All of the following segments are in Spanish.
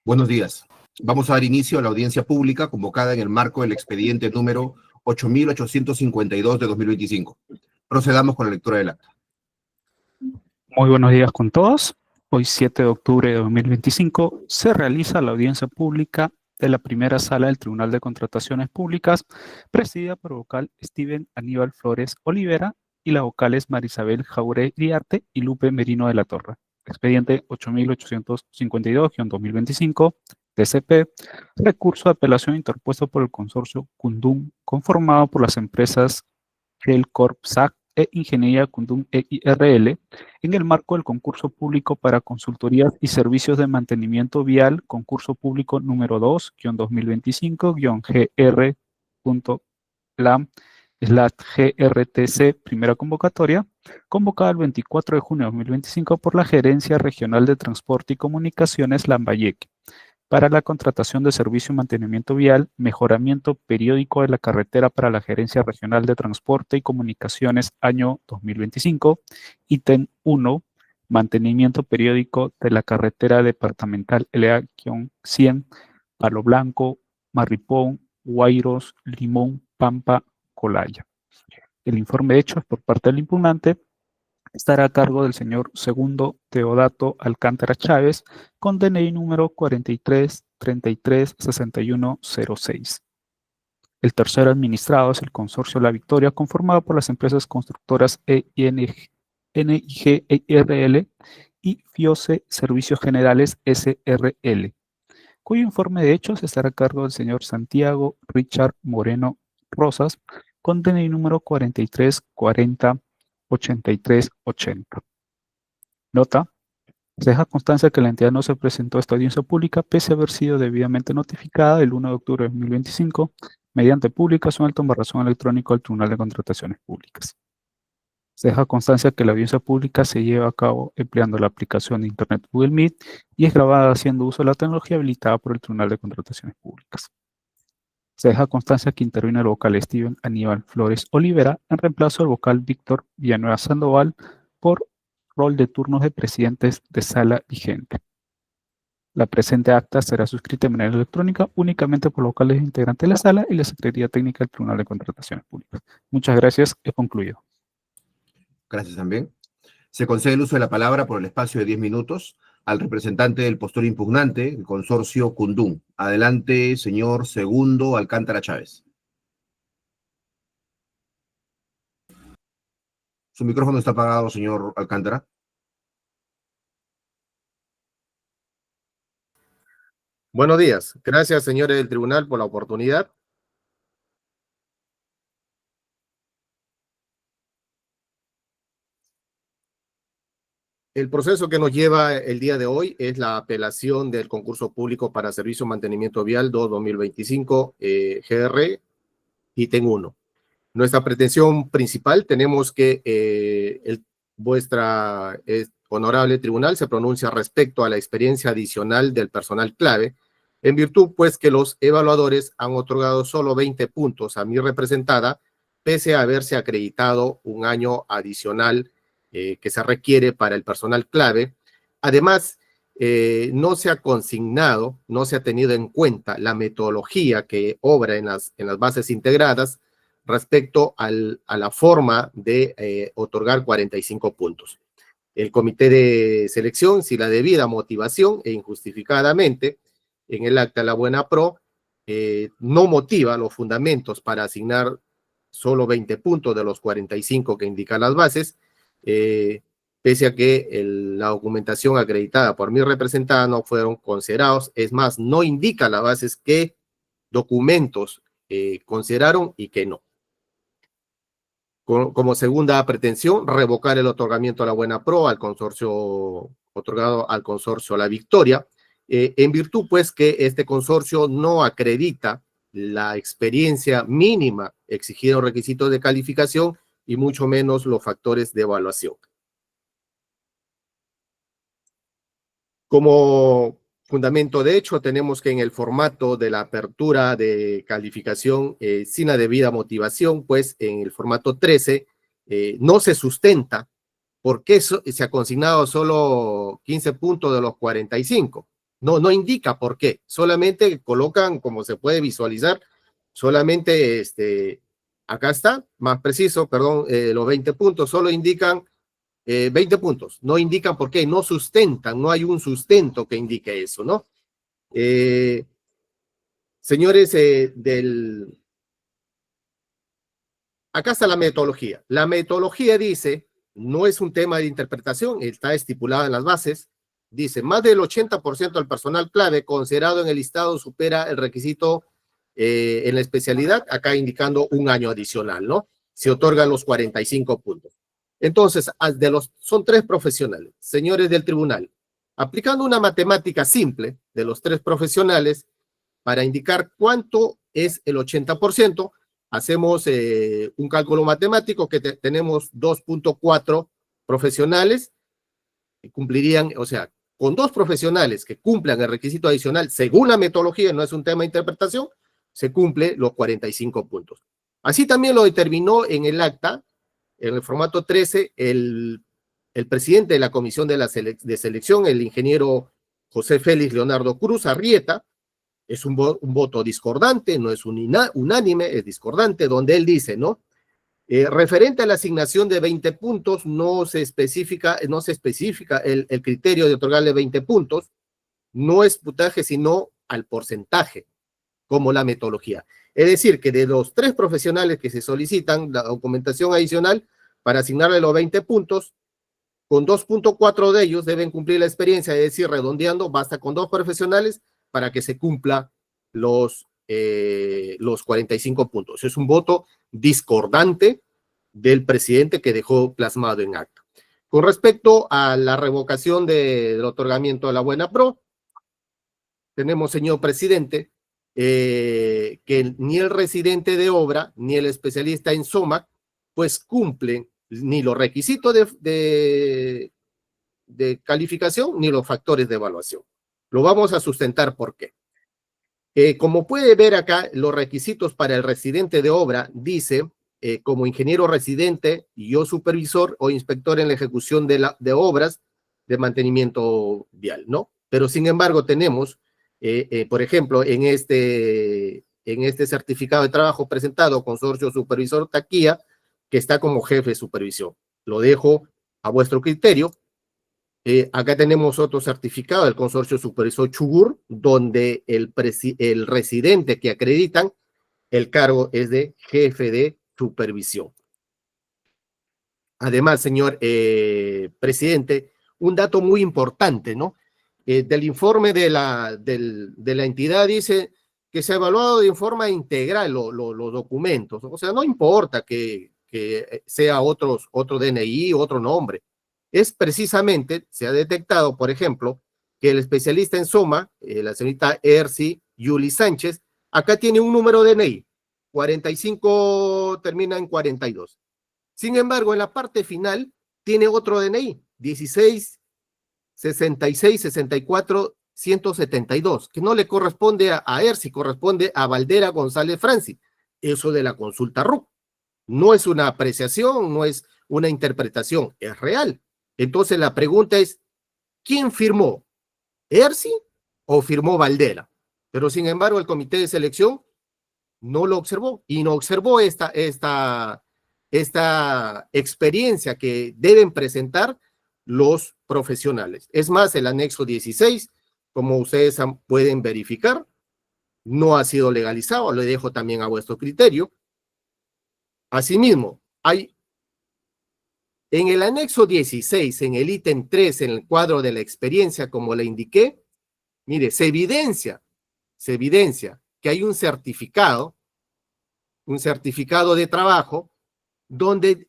Buenos días. Vamos a dar inicio a la audiencia pública convocada en el marco del expediente número 8852 de 2025. Procedamos con la lectura del acta. Muy buenos días con todos. Hoy, 7 de octubre de 2025, se realiza la audiencia pública de la primera sala del Tribunal de Contrataciones Públicas, presidida por el vocal Steven Aníbal Flores Olivera y las vocales Marisabel Jaure Iriarte y Lupe Merino de la Torre. Expediente 8852-2025, TCP, recurso de apelación interpuesto por el consorcio Cundum, conformado por las empresas Gelcorp SAC e Ingeniería Cundum EIRL, en el marco del concurso público para consultorías y servicios de mantenimiento vial, concurso público número 2-2025-GR.LAM/GRTC, primera convocatoria, convocada el 24 de junio de 2025 por la Gerencia Regional de Transporte y Comunicaciones Lambayeque, para la contratación de servicio y mantenimiento vial, mejoramiento periódico de la carretera para la Gerencia Regional de Transporte y Comunicaciones año 2025, ítem 1, mantenimiento periódico de la carretera departamental LA-100, Palo Blanco, Marripón, Guairos, Limón, Pampa, Colaya. El informe de hechos por parte del impugnante estará a cargo del señor Segundo Teodato Alcántara Chávez, con DNI número 43336106. El tercero administrado es el Consorcio La Victoria, conformado por las empresas constructoras NIG EIRL y FIOCE Servicios Generales SRL, cuyo informe de hechos estará a cargo del señor Santiago Richard Moreno Rosas, con DNI número 43408380. Nota: se deja constancia que la entidad no se presentó a esta audiencia pública pese a haber sido debidamente notificada el 1 de octubre de 2025 mediante publicación al embarazo electrónico al Tribunal de Contrataciones Públicas. Se deja constancia que la audiencia pública se lleva a cabo empleando la aplicación de Internet Google Meet y es grabada haciendo uso de la tecnología habilitada por el Tribunal de Contrataciones Públicas. Se deja constancia que interviene el vocal Steven Aníbal Flores Olivera en reemplazo del vocal Víctor Villanueva Sandoval por rol de turnos de presidentes de sala vigente. La presente acta será suscrita de manera electrónica únicamente por los vocales integrantes de la sala y la Secretaría Técnica del Tribunal de Contrataciones Públicas. Muchas gracias. He concluido. Gracias también. Se concede el uso de la palabra por el espacio de 10 minutos al representante del postor impugnante, el consorcio Cundum. Adelante, señor Segundo Alcántara Chávez. Su micrófono está apagado, señor Alcántara. Buenos días. Gracias, señores del tribunal, por la oportunidad. El proceso que nos lleva el día de hoy es la apelación del concurso público para servicio de mantenimiento vial 2-2025 GR ítem 1. Nuestra pretensión principal, tenemos que vuestra honorable tribunal se pronuncia respecto a la experiencia adicional del personal clave, en virtud pues que los evaluadores han otorgado solo 20 puntos a mi representada, pese a haberse acreditado un año adicional que se requiere para el personal clave. Además, no se ha consignado, no se ha tenido en cuenta la metodología que obra en las bases integradas respecto a la forma de otorgar 45 puntos. El comité de selección, sin la debida motivación e injustificadamente, en el acta de la buena pro, no motiva los fundamentos para asignar solo 20 puntos de los 45 que indican las bases, pese a que la documentación acreditada por mi representada no fueron considerados. Es más, no indica las bases qué documentos consideraron y qué no. Como segunda pretensión, revocar el otorgamiento a la buena pro al consorcio, otorgado al consorcio La Victoria, en virtud pues que este consorcio no acredita la experiencia mínima exigida en los requisitos de calificación y mucho menos los factores de evaluación. Como fundamento de hecho, tenemos que en el formato de la apertura de calificación sin la debida motivación, pues en el formato 13 no se sustenta por qué se ha consignado solo 15 puntos de los 45. no indica por qué, solamente colocan, como se puede visualizar, solamente acá está, más preciso, perdón, los 20 puntos, solo indican 20 puntos, no indican por qué, no sustentan, no hay un sustento que indique eso, ¿no? Señores acá está la metodología. La metodología dice, no es un tema de interpretación, está estipulada en las bases, dice, más del 80% del personal clave considerado en el listado supera el requisito en la especialidad, acá indicando un año adicional, ¿no? Se otorgan los 45 puntos. Entonces, son 3 profesionales, señores del tribunal, aplicando una matemática simple de los 3 profesionales para indicar cuánto es el 80%, hacemos un cálculo matemático que tenemos 2.4 profesionales que cumplirían, o sea, con 2 profesionales que cumplan el requisito adicional, según la metodología, no es un tema de interpretación, se cumple los 45 puntos. Así también lo determinó en el acta, en el formato 13, el presidente de la comisión de selección, el ingeniero José Félix Leonardo Cruz Arrieta. Es un voto discordante, no es unánime, es discordante, donde él dice, ¿no? Referente a la asignación de 20 puntos, no se especifica el criterio de otorgarle 20 puntos, no es puntaje, sino al porcentaje, como la metodología. Es decir, que de los 3 profesionales que se solicitan la documentación adicional para asignarle los 20 puntos, con 2.4 de ellos deben cumplir la experiencia, es decir, redondeando, basta con 2 profesionales para que se cumpla los 45 puntos. Es un voto discordante del presidente que dejó plasmado en acta. Con respecto a la revocación del otorgamiento de la buena pro, tenemos, señor presidente, que ni el residente de obra ni el especialista en SOMAC pues cumplen ni los requisitos de calificación ni los factores de evaluación. Lo vamos a sustentar por qué. Como puede ver acá, los requisitos para el residente de obra dice, como ingeniero residente, yo supervisor o inspector en la ejecución de obras de mantenimiento vial, ¿no? Pero sin embargo tenemos, por ejemplo, en este certificado de trabajo presentado, consorcio supervisor Taquía, que está como jefe de supervisión. Lo dejo a vuestro criterio. Acá tenemos otro certificado del consorcio supervisor Chugur, donde el residente que acreditan, el cargo es de jefe de supervisión. Además, señor presidente, un dato muy importante, ¿no? Del informe de la entidad dice que se ha evaluado de forma integral los documentos. O sea, no importa que sea otro DNI, otro nombre. Es precisamente, se ha detectado, por ejemplo, que el especialista en SOMA, la señorita Erci Yuli Sánchez, acá tiene un número de DNI, 45 termina en 42. Sin embargo, en la parte final tiene otro DNI, 16 66 64 172, que no le corresponde a Erci, corresponde a Valdera González Franci. Eso de la consulta RUC. No es una apreciación, no es una interpretación, es real. Entonces la pregunta es, ¿quién firmó? ¿Erci o firmó Valdera? Pero sin embargo el comité de selección no lo observó y no observó esta experiencia que deben presentar los profesionales. Es más, el anexo 16, como ustedes pueden verificar, no ha sido legalizado, lo dejo también a vuestro criterio. Asimismo, hay en el anexo 16, en el ítem 3, en el cuadro de la experiencia, como le indiqué, mire, se evidencia que hay un certificado de trabajo donde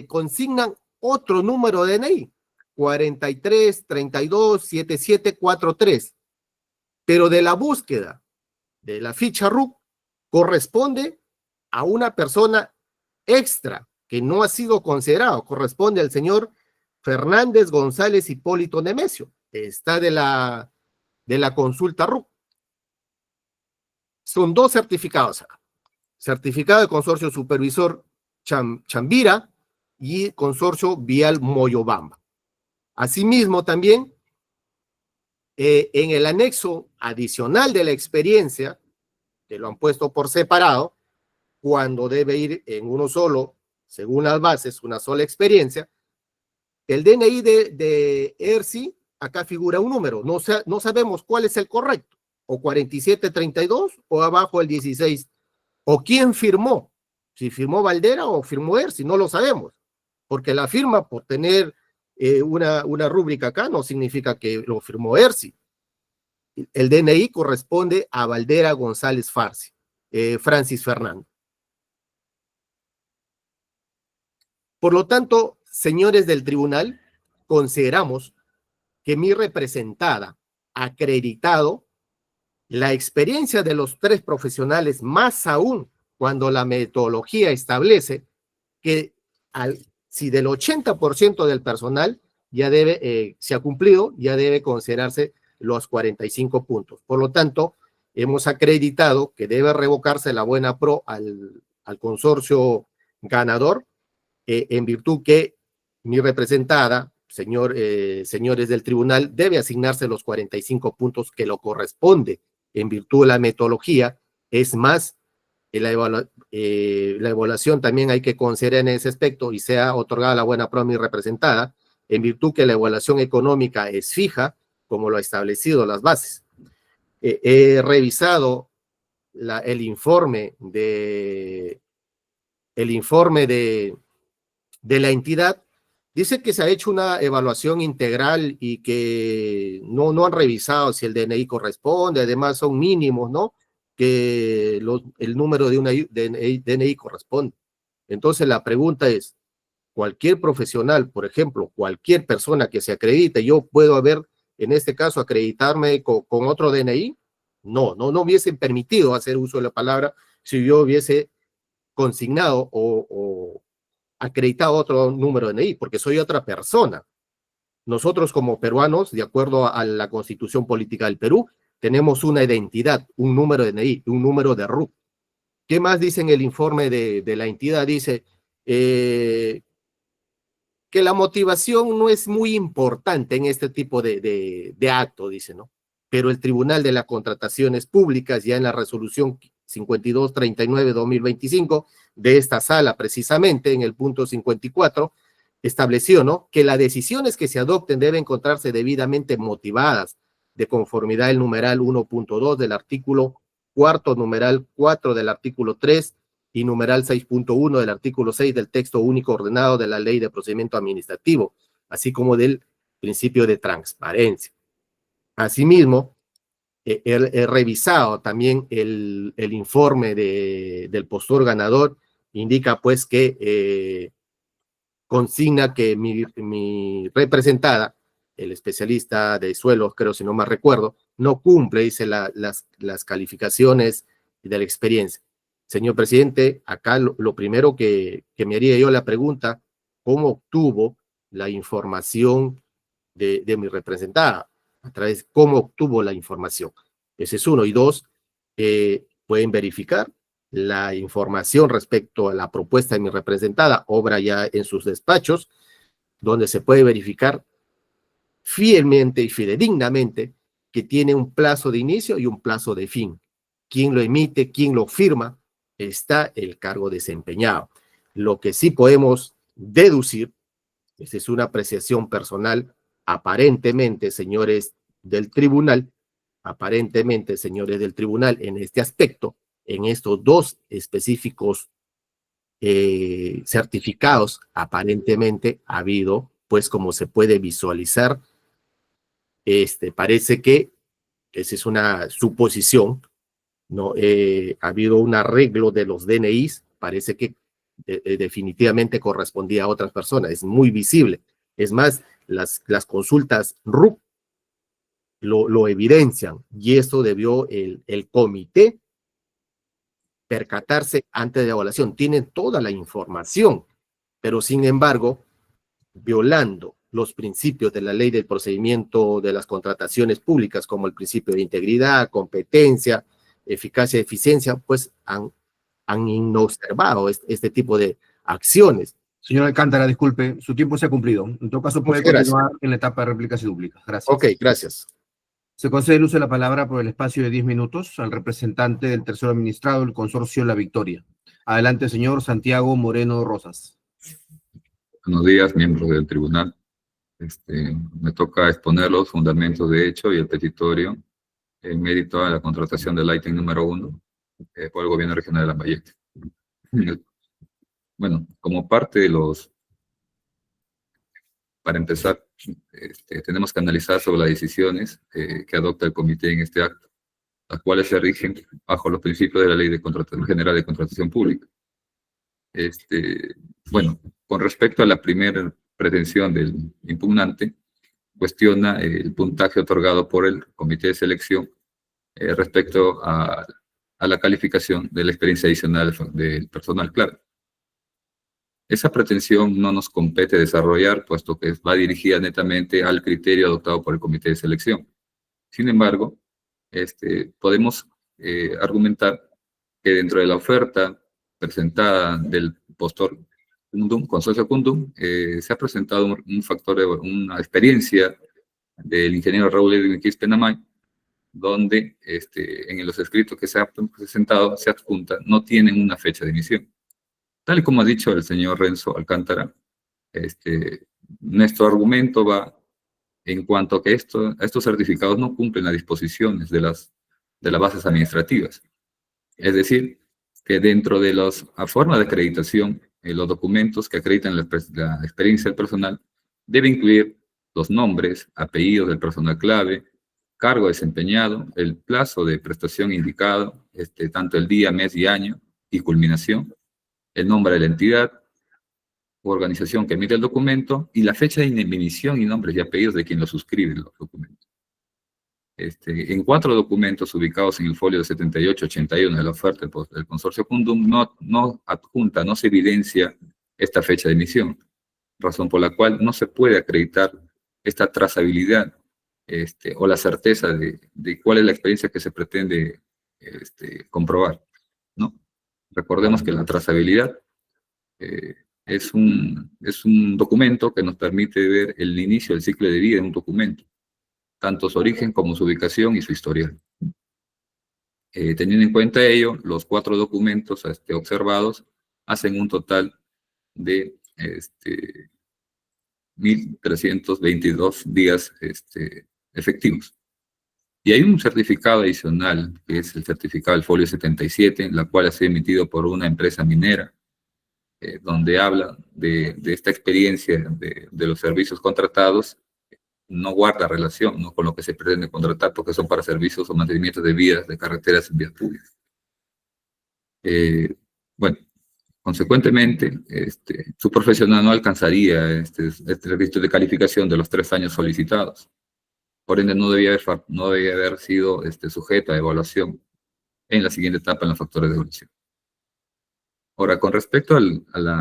consignan otro número de DNI, 43 32 7743, pero de la búsqueda de la ficha RUC corresponde a una persona extra que no ha sido considerado, corresponde al señor Fernández González Hipólito Nemesio, está de la consulta RUC. Son 2 certificados acá. Certificado de consorcio supervisor Chambira y consorcio vial Moyobamba. Asimismo también En el anexo adicional de la experiencia, que lo han puesto por separado, cuando debe ir en uno solo, según las bases, una sola experiencia, el DNI de ERSI, acá figura un número, no sabemos cuál es el correcto, o 4732 o abajo el 16, o quién firmó, si firmó Valdera o firmó ERSI, no lo sabemos, porque la firma por tener una rúbrica acá no significa que lo firmó ERSI. El DNI corresponde a Valdera González Francis Fernando. Por lo tanto, señores del tribunal, consideramos que mi representada ha acreditado la experiencia de los tres profesionales, más aún cuando la metodología establece que si del 80% del personal ya debe, se ha cumplido, ya debe considerarse los 45 puntos. Por lo tanto, hemos acreditado que debe revocarse la buena pro al consorcio ganador, en virtud que mi representada, señores del tribunal, debe asignarse los 45 puntos que lo corresponde en virtud de la metodología. Es más, la evaluación también hay que considerar en ese aspecto y sea otorgada la buena pro a mi representada, en virtud que la evaluación económica es fija, como lo ha establecido las bases. He revisado el informe de la entidad. Dice que se ha hecho una evaluación integral y que no han revisado si el DNI corresponde, además son mínimos, ¿no? Que el número de una DNI corresponde. Entonces la pregunta es, cualquier profesional, por ejemplo, cualquier persona que se acredite, yo puedo en este caso, acreditarme con otro DNI? No hubiesen permitido hacer uso de la palabra si yo hubiese consignado o acreditado otro número de DNI, porque soy otra persona. Nosotros como peruanos, de acuerdo a la Constitución Política del Perú, tenemos una identidad, un número de DNI, un número de RUC. ¿Qué más dice en el informe de la entidad? Dice que la motivación no es muy importante en este tipo de acto, dice, ¿no? Pero el Tribunal de las Contrataciones Públicas, ya en la resolución 5239-2025 de esta sala, precisamente en el punto 54, estableció, ¿no?, que las decisiones que se adopten deben encontrarse debidamente motivadas, de conformidad al numeral 1.2 del artículo 4, numeral 4 del artículo 3 y numeral 6.1 del artículo 6 del texto único ordenado de la Ley de Procedimiento Administrativo, así como del principio de transparencia. Asimismo, he revisado también el informe del postor ganador, indica pues que consigna que mi representada, el especialista de suelos, creo si no mal recuerdo, no cumple, dice, las calificaciones de la experiencia. Señor presidente, acá lo primero que me haría yo la pregunta, ¿cómo obtuvo la información de mi representada? A través, ¿cómo obtuvo la información? Ese es uno. Y dos, pueden verificar la información respecto a la propuesta de mi representada, obra ya en sus despachos, donde se puede verificar fielmente y fidedignamente que tiene un plazo de inicio y un plazo de fin. Quién lo emite, quién lo firma, está el cargo desempeñado. Lo que sí podemos deducir, esa es una apreciación personal, aparentemente, señores del tribunal, en este aspecto, en estos dos específicos certificados, aparentemente ha habido, pues como se puede visualizar, parece que, esa es una suposición, ¿no? Ha habido un arreglo de los DNIs, parece que definitivamente correspondía a otras personas, es muy visible. Es más, las consultas RUC lo evidencian, y esto debió el comité percatarse antes de la evaluación. Tienen toda la información, pero sin embargo, violando los principios de la ley del procedimiento de las contrataciones públicas, como el principio de integridad, competencia, eficacia y eficiencia, pues han inobservado este tipo de acciones. Señor Alcántara, disculpe, su tiempo se ha cumplido. En todo caso, puede continuar en la etapa de réplicas y dúplicas. Gracias. Ok, gracias. Se concede el uso de la palabra por el espacio de 10 minutos al representante del tercero administrado, el consorcio La Victoria. Adelante, señor Santiago Moreno Rosas. Buenos días, miembros del tribunal. Me toca exponer los fundamentos de hecho y el petitorio en mérito a la contratación del ítem número 1 por el Gobierno Regional de Lambayeque. Bueno, como parte de los... Para empezar, tenemos que analizar sobre las decisiones que adopta el comité en este acto, las cuales se rigen bajo los principios de la Ley de Contratación General de Contratación Pública. Bueno, con respecto a la primera pretensión del impugnante, cuestiona el puntaje otorgado por el comité de selección respecto a la calificación de la experiencia adicional del personal. Claro, esa pretensión no nos compete desarrollar, puesto que va dirigida netamente al criterio adoptado por el comité de selección. Sin embargo, podemos argumentar que dentro de la oferta presentada del postor Kundum, consorcio Kundum, se ha presentado un factor de una experiencia del ingeniero Raúl Edwin Quispenamay, donde en los escritos que se ha presentado se adjunta, no tienen una fecha de emisión. Tal y como ha dicho el señor Renzo Alcántara, nuestro argumento va en cuanto a que estos certificados no cumplen las disposiciones de las bases administrativas. Es decir, que dentro de la forma de acreditación, los documentos que acreditan la experiencia del personal deben incluir los nombres, apellidos del personal clave, cargo desempeñado, el plazo de prestación indicado, tanto el día, mes y año, y culminación, el nombre de la entidad o organización que emite el documento, y la fecha de emisión y nombres y apellidos de quien lo suscribe los documentos. En 4 documentos ubicados en el folio 78-81 de la oferta del consorcio Kundum no adjunta, no se evidencia esta fecha de emisión, razón por la cual no se puede acreditar esta trazabilidad o la certeza de cuál es la experiencia que se pretende comprobar, ¿no? Recordemos que la trazabilidad es un documento que nos permite ver el inicio del ciclo de vida de un documento, tanto su origen como su ubicación y su historial. Teniendo en cuenta ello, los 4 documentos observados hacen un total de 1.322 días efectivos. Y hay un certificado adicional, que es el certificado del folio 77, en la cual ha sido emitido por una empresa minera, donde habla de esta experiencia de los servicios contratados. No guarda relación, ¿no?, con lo que se pretende contratar, porque son para servicios o mantenimiento de vías, de carreteras en vías públicas. Bueno, consecuentemente, su profesional no alcanzaría este requisito de calificación de los 3 años solicitados. Por ende, no debía haber sido sujeto a evaluación en la siguiente etapa, en los factores de evaluación. Ahora, con respecto a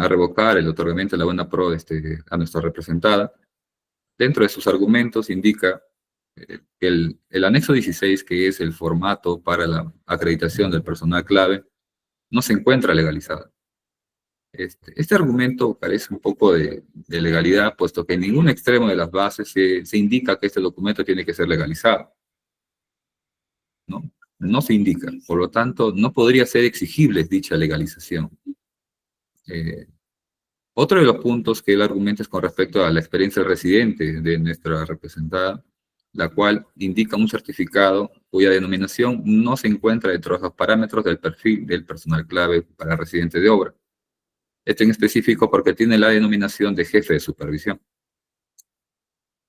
revocar el otorgamiento de la buena pro a nuestra representada, dentro de sus argumentos indica que el anexo 16, que es el formato para la acreditación del personal clave, no se encuentra legalizado. Este argumento carece un poco de legalidad, puesto que en ningún extremo de las bases se indica que este documento tiene que ser legalizado. No se indica, por lo tanto, no podría ser exigible dicha legalización. Otro de los puntos que él argumenta es con respecto a la experiencia residente de nuestra representada, la cual indica un certificado cuya denominación no se encuentra dentro de los parámetros del perfil del personal clave para residente de obra. Esto en específico porque tiene la denominación de jefe de supervisión.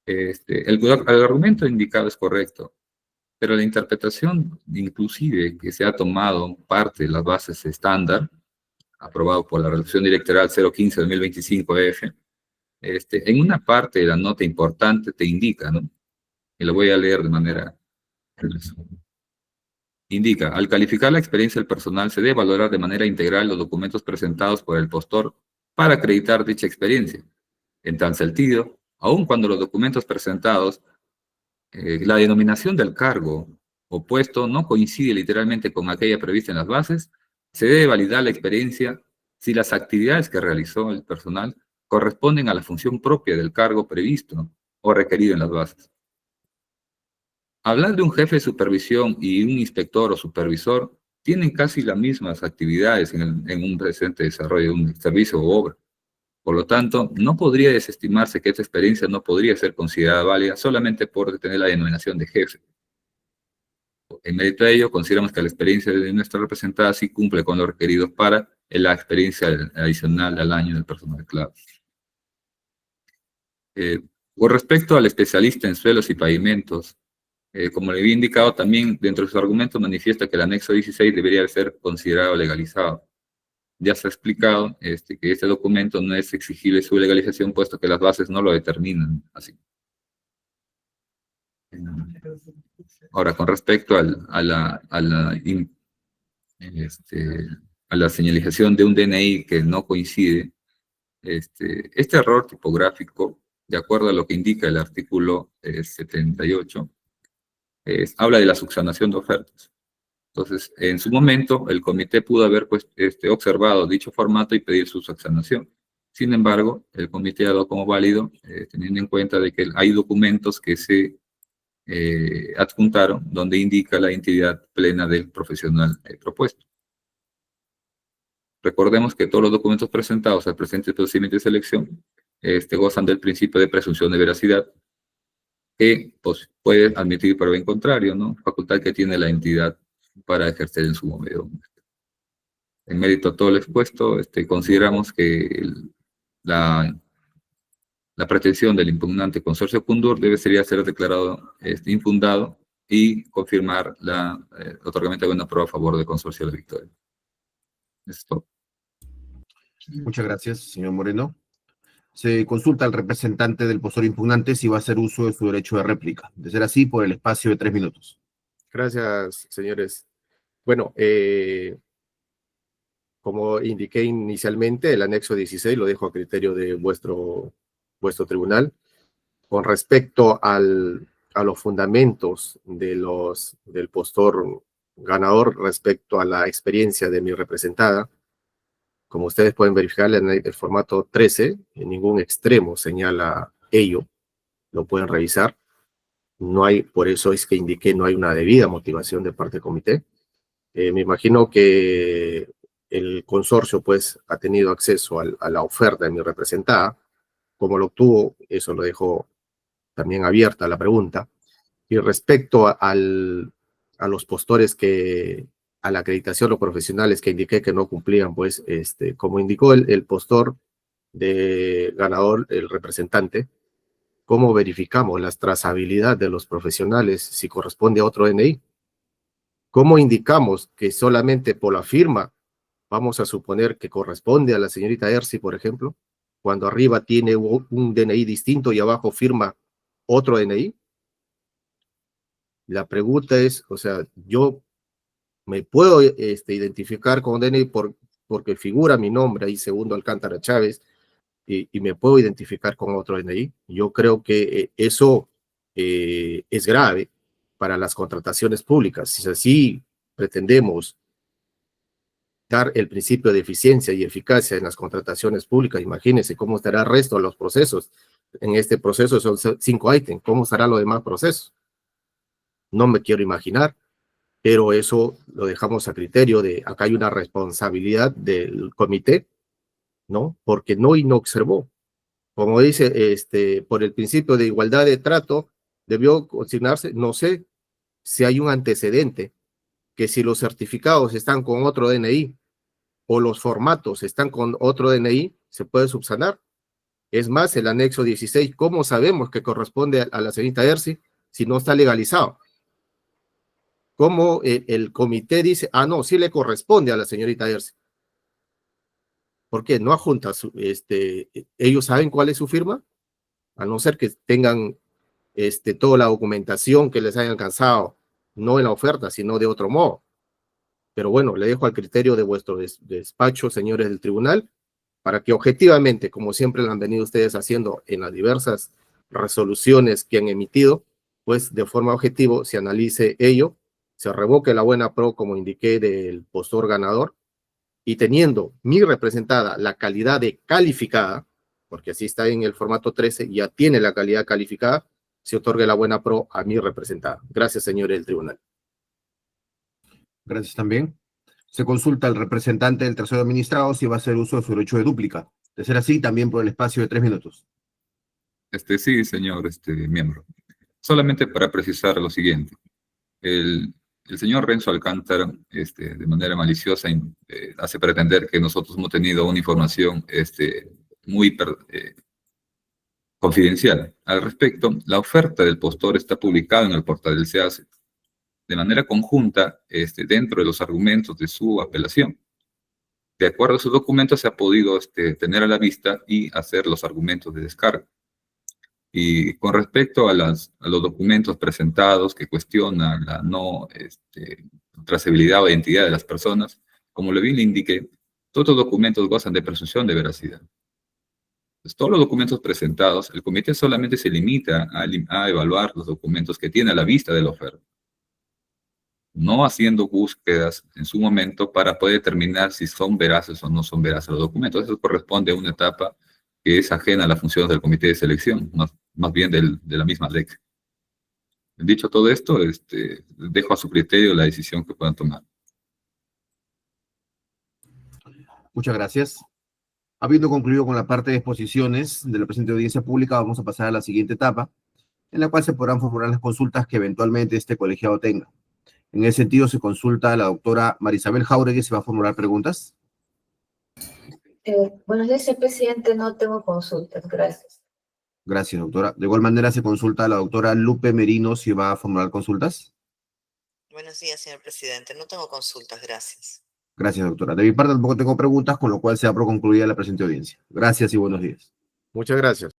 El argumento indicado es correcto, pero la interpretación inclusive que se ha tomado parte de las bases estándar, aprobado por la Resolución Directoral 015-2025-F, en una parte de la nota importante te indica, ¿no?, y lo voy a leer de manera... Indica, al calificar la experiencia del personal, se debe valorar de manera integral los documentos presentados por el postor para acreditar dicha experiencia. En tal sentido, aun cuando los documentos presentados, la denominación del cargo o puesto no coincide literalmente con aquella prevista en las bases, se debe validar la experiencia si las actividades que realizó el personal corresponden a la función propia del cargo previsto o requerido en las bases. Hablar de un jefe de supervisión y un inspector o supervisor tienen casi las mismas actividades en un presente desarrollo de un servicio o obra. Por lo tanto, no podría desestimarse que esta experiencia no podría ser considerada válida solamente por tener la denominación de jefe. En mérito de ello, consideramos que la experiencia de nuestra representada sí cumple con lo requerido para la experiencia adicional al año del personal clave. Con respecto al especialista en suelos y pavimentos, como le había indicado, también dentro de sus argumentos manifiesta que el anexo 16 debería ser considerado legalizado. Ya se ha explicado que este documento no es exigible su legalización, puesto que las bases no lo determinan así. Ahora, con respecto a la señalización de un DNI que no coincide, este error tipográfico, de acuerdo a lo que indica el artículo 78, habla de la subsanación de ofertas. Entonces, en su momento, el comité pudo haber observado dicho formato y pedir su subsanación. Sin embargo, el comité ha dado como válido, teniendo en cuenta de que hay documentos que se adjuntaron donde indica la identidad plena del profesional propuesto. Recordemos que todos los documentos presentados al presente procedimiento de selección gozan del principio de presunción de veracidad, que pues, puede admitir prueba en contrario, ¿no? Facultad que tiene la entidad para ejercer en su momento. En mérito a todo lo expuesto, consideramos que la pretensión del impugnante consorcio Kundur debería ser declarado infundado y confirmar el otorgamiento de una prueba a favor del consorcio de la Victoria. Eso es todo. Muchas gracias, señor Moreno. Se consulta al representante del postor impugnante si va a hacer uso de su derecho de réplica. De ser así, por el espacio de 3 minutos. Gracias, señores. Bueno, como indiqué inicialmente, el anexo 16 lo dejo a criterio de vuestro tribunal. Con respecto a los fundamentos del postor ganador respecto a la experiencia de mi representada, como ustedes pueden verificar en el formato 13, en ningún extremo señala ello, lo pueden revisar. No hay, por eso es que indiqué, no hay una debida motivación de parte del comité. Me imagino que el consorcio, pues, ha tenido acceso a la oferta de mi representada. Como lo obtuvo, eso lo dejo también abierta la pregunta. Y respecto a los postores a la acreditación, los profesionales que indiqué que no cumplían, pues, como indicó el postor de ganador, el representante, ¿cómo verificamos la trazabilidad de los profesionales si corresponde a otro DNI? ¿Cómo indicamos que solamente por la firma vamos a suponer que corresponde a la señorita Ersi, por ejemplo, cuando arriba tiene un DNI distinto y abajo firma otro DNI? La pregunta es, o sea, yo me puedo identificar con DNI porque figura mi nombre ahí, Segundo Alcántara Chávez, y me puedo identificar con otro DNI. Yo creo que eso es grave para las contrataciones públicas. Si así pretendemos dar el principio de eficiencia y eficacia en las contrataciones públicas, imagínense cómo estará el resto de los procesos. En este proceso son 5 ítems, ¿cómo estarán los demás procesos? No me quiero imaginar, pero eso lo dejamos a criterio de, acá hay una responsabilidad del comité, ¿no? Porque no observó. Como dice, por el principio de igualdad de trato, debió consignarse, no sé si hay un antecedente, que si los certificados están con otro DNI o los formatos están con otro DNI, se puede subsanar. Es más, el anexo 16, ¿cómo sabemos que corresponde a la señorita Ersi si no está legalizado? ¿Cómo el comité dice, no, sí le corresponde a la señorita Ersi? ¿Por qué? No adjunta, ellos saben cuál es su firma, a no ser que tengan toda la documentación que les haya alcanzado, no en la oferta, sino de otro modo. Pero bueno, le dejo al criterio de vuestro despacho, señores del tribunal, para que objetivamente, como siempre lo han venido ustedes haciendo en las diversas resoluciones que han emitido, pues de forma objetiva se analice ello, se revoque la buena pro, como indiqué, del postor ganador, y teniendo mi representada la calidad de calificada, porque así está en el formato 13, ya tiene la calidad calificada, se otorgue la buena pro a mi representado. Gracias, señores del tribunal. Gracias también. Se consulta al representante del tercero administrado si va a hacer uso de su derecho de dúplica. De ser así, también por el espacio de 3 minutos. Sí, señor miembro. Solamente para precisar lo siguiente. El señor Renzo Alcántara, de manera maliciosa, hace pretender que nosotros hemos tenido una información muy confidencial. Al respecto, la oferta del postor está publicada en el portal del SEACE de manera conjunta dentro de los argumentos de su apelación. De acuerdo a sus documentos se ha podido tener a la vista y hacer los argumentos de descarga. Y con respecto a los documentos presentados que cuestionan la no trazabilidad o identidad de las personas, como le bien le indiqué, todos los documentos gozan de presunción de veracidad. Entonces, todos los documentos presentados, el comité solamente se limita a evaluar los documentos que tiene a la vista de la oferta, no haciendo búsquedas en su momento para poder determinar si son veraces o no son veraces los documentos. Eso corresponde a una etapa que es ajena a las funciones del comité de selección, más bien de la misma LEC. Dicho todo esto, dejo a su criterio la decisión que puedan tomar. Muchas gracias. Habiendo concluido con la parte de exposiciones de la presente audiencia pública, vamos a pasar a la siguiente etapa, en la cual se podrán formular las consultas que eventualmente este colegiado tenga. En ese sentido, se consulta a la doctora Marisabel Jáuregui si va a formular preguntas. Buenos días, señor presidente. No tengo consultas. Gracias. Gracias, doctora. De igual manera, se consulta a la doctora Lupe Merino si va a formular consultas. Buenos días, señor presidente. No tengo consultas, gracias. Gracias, doctora. De mi parte tampoco tengo preguntas, con lo cual se da por concluida la presente audiencia. Gracias y buenos días. Muchas gracias.